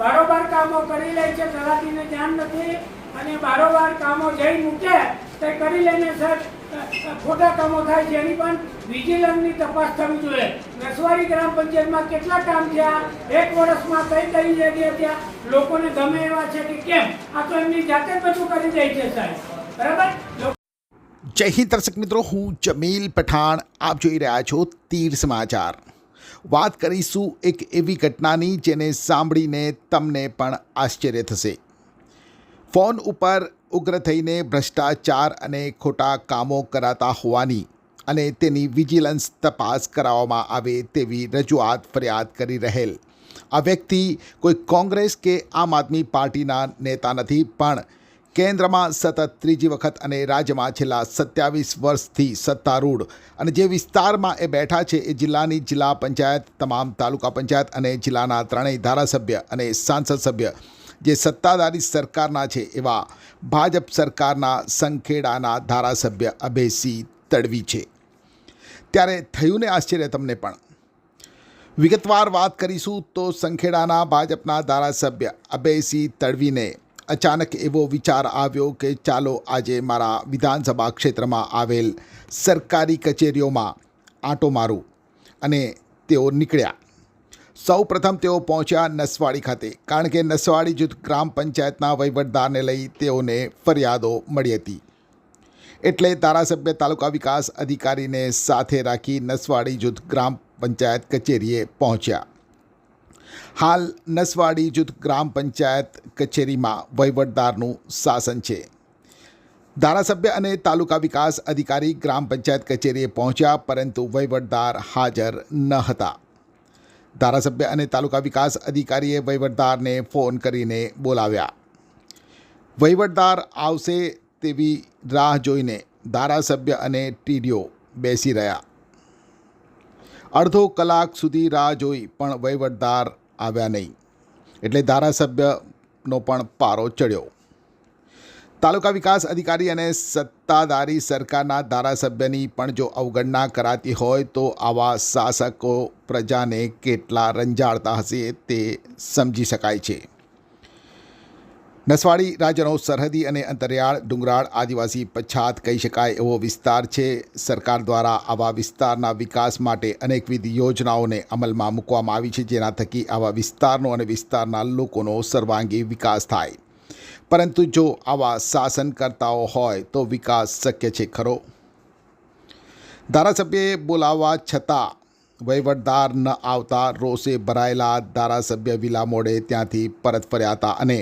બારોબાર કામો કરી લે છે, તલાટીને ધ્યાન નથી અને બારોબાર કામો જઈ મૂકે તે કરી લઈને સર ખોટા કામો થાય છે, એની પણ વિજિલન્સની તપાસ થવી જોઈએ. નસવાડી ગ્રામ પંચાયતમાં કેટલા કામ થયા, એક વર્ષમાં કઈ કઈ જગ્યાએ ત્યાં લોકોને ગમે એવા છે કે કેમ? આ તો એમની જાતે બધું કરી દે છે સાહેબ, બરાબર. જય હિન્દ દર્શક મિત્રો, હું જમીલ પઠાણ, આપ જોઈ રહ્યા છો તીર સમાચાર. વાત કરીશું એક એવી ઘટનાની જેને સાંભળીને તમને પણ આશ્ચર્ય થશે. ફોન ઉપર ઉગ્ર થઈને ભ્રષ્ટાચાર અને ખોટા કામો કરાતા હોવાની અને તેની વિજિલન્સ તપાસ કરાવવામાં આવે તેવી રજૂઆત ફરિયાદ કરી રહેલ આ વ્યક્તિ કોઈ કોંગ્રેસ કે આમ આદમી પાર્ટીના નેતા નથી, પણ કેન્દ્રમાં સતત ત્રીજી વખત અને રાજ્યમાં છેલ્લા 27 વર્ષથી સત્તારૂઢ અને જે વિસ્તારમાં એ બેઠા છે એ જિલ્લાની જિલ્લા પંચાયત, તમામ તાલુકા પંચાયત અને જિલ્લાના ત્રણેય ધારાસભ્ય અને સાંસદ સભ્ય જે સત્તાધારી સરકારના છે એવા ભાજપ સરકારના સંખેડાના ધારાસભ્ય અભયસિંહ તડવી છે. ત્યારે થયું ને આશ્ચર્ય તમને પણ. વિગતવાર વાત કરીશું તો સંખેડાના ભાજપના ધારાસભ્ય અભયસિંહ તડવીને અચાનક એવો વિચાર આવ્યો કે ચાલો આજે મારા વિધાનસભા ક્ષેત્રમાં આવેલ સરકારી કચેરીઓમાં આંટો મારું, અને તેઓ નીકળ્યા. સૌ પ્રથમ તેઓ પહોંચ્યા નસવાડી ખાતે, કારણ કે નસવાડી જૂથ ગ્રામ પંચાયતના વહીવટદારને લઈ તેઓને ફરિયાદો મળી હતી. એટલે ધારાસભ્ય તાલુકા વિકાસ અધિકારીને સાથે રાખી નસવાડી જૂથ ગ્રામ પંચાયત કચેરીએ પહોંચ્યા. હાલ નસવાડી જૂથ ગ્રામ પંચાયત કચેરીમાં વહીવટદારનું શાસન છે. ધારાસભ્ય અને તાલુકા વિકાસ અધિકારી ગ્રામ પંચાયત કચેરીએ પહોંચ્યા, પરંતુ વહીવટદાર હાજર ન હતા. ધારાસભ્ય અને તાલુકા વિકાસ અધિકારીએ વહીવટદારને ફોન કરીને બોલાવ્યા. વહીવટદાર આવશે તેવી રાહ જોઈને ધારાસભ્ય અને ટીડીઓ બેસી રહ્યા. અડધો કલાક સુધી રાહ જોઈ પણ વહીવટદાર આવ્યા નહીં, એટલે ધારાસભ્યનો પણ પારો ચડ્યો. તાલુકા વિકાસ અધિકારી અને સત્તાધારી સરકારના ધારાસભ્યની પણ જો અવગણના કરાતી હોય તો આવા શાસકો પ્રજાને કેટલા રંજાડતા હશે તે સમજી શકાય છે. નસવાડી રાજ્યનો સરહદી અને અંતરિયાળ ડુંગરાળ આદિવાસી પછાત કહી શકાય એવો વિસ્તાર છે. સરકાર દ્વારા આવા વિસ્તારના વિકાસ માટે અનેકવિધ યોજનાઓને અમલમાં મૂકવામાં આવી છે, જેના થકી આવા વિસ્તારનો અને વિસ્તારના લોકોનો સર્વાંગી વિકાસ થાય. પરંતુ જો આવા શાસનકર્તાઓ હોય તો વિકાસ શક્ય છે ખરો? ધારાસભ્યએ બોલાવવા છતાં વહીવટદાર ન આવતા રોષે ભરાયેલા ધારાસભ્ય વિલા મોડે ત્યાંથી પરત ફર્યા હતા અને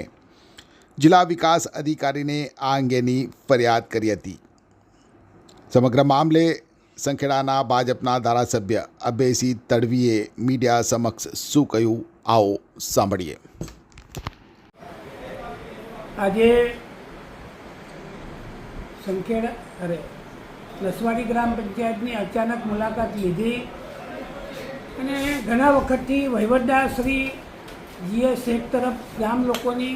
જિલ્લા વિકાસ અધિકારીને આ અંગેની ફરિયાદ કરી હતી. સમગ્ર મામલે સંખેડાના ભાજપના ધારાસભ્ય અભયસિંહ તડવીએ મીડિયા સમક્ષ શું કહ્યું, આવો સાંભળીએ. આજે નસવાડી ગ્રામ પંચાયતની અચાનક મુલાકાત લીધી અને ઘણા વખતથી વહીવટદાર શ્રી જીએ શેખ તરફ ગામ લોકોની,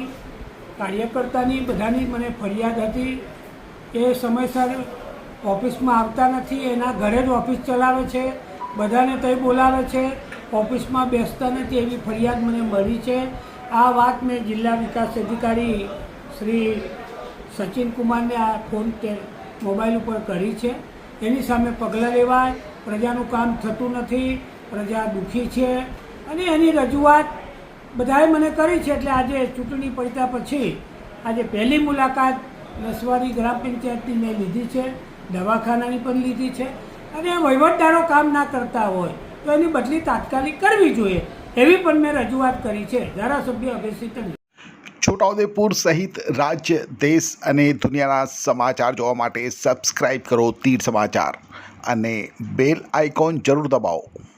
કાર્યકર્તાની, બધાની મને ફરિયાદ હતી. એ સમયસર ઓફિસમાં આવતા નથી, એના ઘરે જ ઓફિસ ચલાવે છે, બધાને તઈ બોલાવે છે, ઓફિસમાં બેસતા નથી, એવી ફરિયાદ મને મળી છે. આ વાત મેં જિલ્લા વિકાસ અધિકારી શ્રી સચિન કુમારને આ ફોન મોબાઈલ ઉપર કરી છે. એની સામે પગલાં લેવાય. પ્રજાનું કામ થતું નથી, પ્રજા દુઃખી છે અને એની રજૂઆત બધાએ મને કરી છે. એટલે આજે ચૂંટણી પડ્યા પછી આજે પહેલી મુલાકાત નસવાડી ગ્રામ પંચાયતની મેં લીધી છે, દવાખાનાની પણ લીધી છે. અને વહીવટદારો કામ ના કરતા હોય તો એની બદલી તાત્કાલિક કરવી જોઈએ, એવી પણ મેં રજૂઆત કરી છે. ધારાસભ્ય અભયસિંહ તડવી. છોટાઉદેપુર સહિત રાજ્ય, દેશ અને દુનિયાના સમાચાર જોવા માટે સબસ્ક્રાઈબ કરો તીર સમાચાર અને બેલ આઇકોન જરૂર દબાવો.